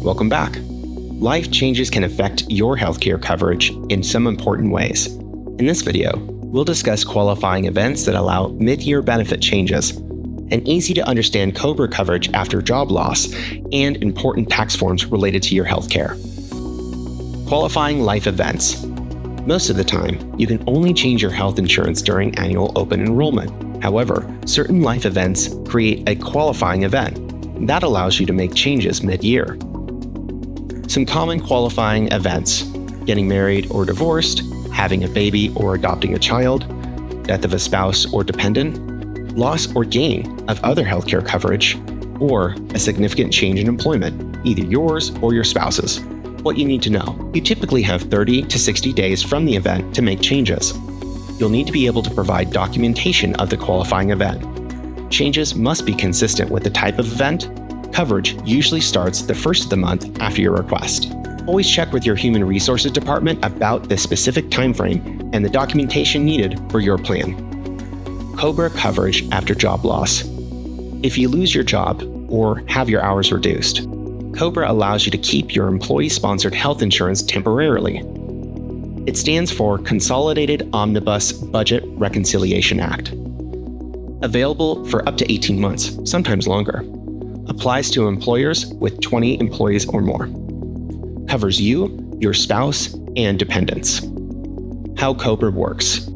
Welcome back. Life changes can affect your healthcare coverage in some important ways. In this video, we'll discuss qualifying events that allow mid-year benefit changes, an easy-to-understand COBRA coverage after job loss, and important tax forms related to your healthcare. Qualifying life events. Most of the time, you can only change your health insurance during annual open enrollment. However, certain life events create a qualifying event that allows you to make changes mid-year. Some common qualifying events: getting married or divorced, having a baby or adopting a child, death of a spouse or dependent, loss or gain of other healthcare coverage, or a significant change in employment, either yours or your spouse's. What you need to know: you typically have 30 to 60 days from the event to make changes. You'll need to be able to provide documentation of the qualifying event. Changes must be consistent with the type of event. Coverage usually starts the first of the month after your request. Always check with your Human Resources Department about the specific timeframe and the documentation needed for your plan. COBRA coverage after job loss. If you lose your job or have your hours reduced, COBRA allows you to keep your employee-sponsored health insurance temporarily. It stands for Consolidated Omnibus Budget Reconciliation Act. Available for up to 18 months, sometimes longer. Applies to employers with 20 employees or more. Covers you, your spouse, and dependents. How COBRA works.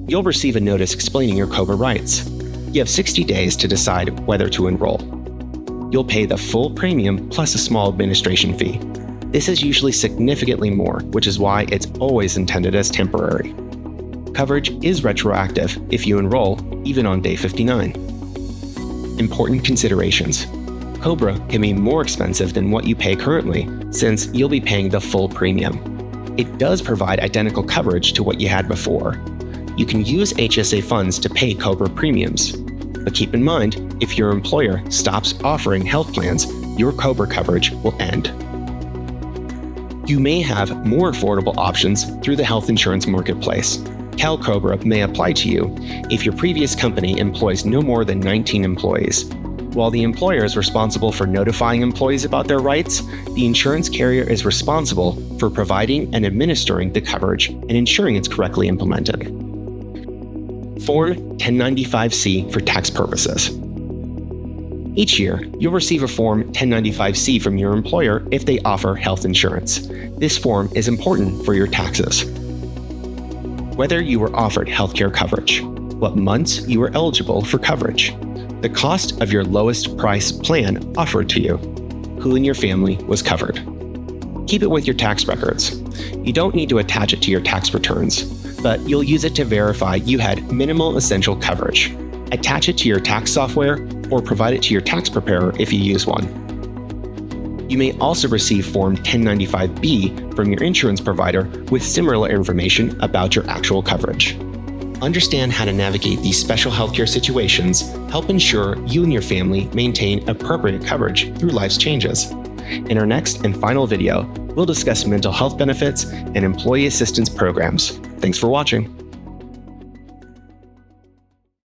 You'll receive a notice explaining your COBRA rights. You have 60 days to decide whether to enroll. You'll pay the full premium plus a small administration fee. This is usually significantly more, which is why it's always intended as temporary. Coverage is retroactive if you enroll, even on day 59. Important considerations. COBRA can be more expensive than what you pay currently, since you'll be paying the full premium. It does provide identical coverage to what you had before. You can use HSA funds to pay COBRA premiums. But keep in mind, if your employer stops offering health plans, your COBRA coverage will end. You may have more affordable options through the health insurance marketplace. CalCOBRA may apply to you if your previous company employs no more than 19 employees. While the employer is responsible for notifying employees about their rights, the insurance carrier is responsible for providing and administering the coverage and ensuring it's correctly implemented. Form 1095-C for tax purposes. Each year, you'll receive a Form 1095-C from your employer if they offer health insurance. This form is important for your taxes. Whether you were offered healthcare coverage, what months you were eligible for coverage, the cost of your lowest price plan offered to you, who in your family was covered. Keep it with your tax records. You don't need to attach it to your tax returns, but you'll use it to verify you had minimal essential coverage. Attach it to your tax software or provide it to your tax preparer if you use one. You may also receive Form 1095-B from your insurance provider with similar information about your actual coverage. Understand how to navigate these special healthcare situations, help ensure you and your family maintain appropriate coverage through life's changes. In our next and final video, we'll discuss mental health benefits and employee assistance programs. Thanks for watching.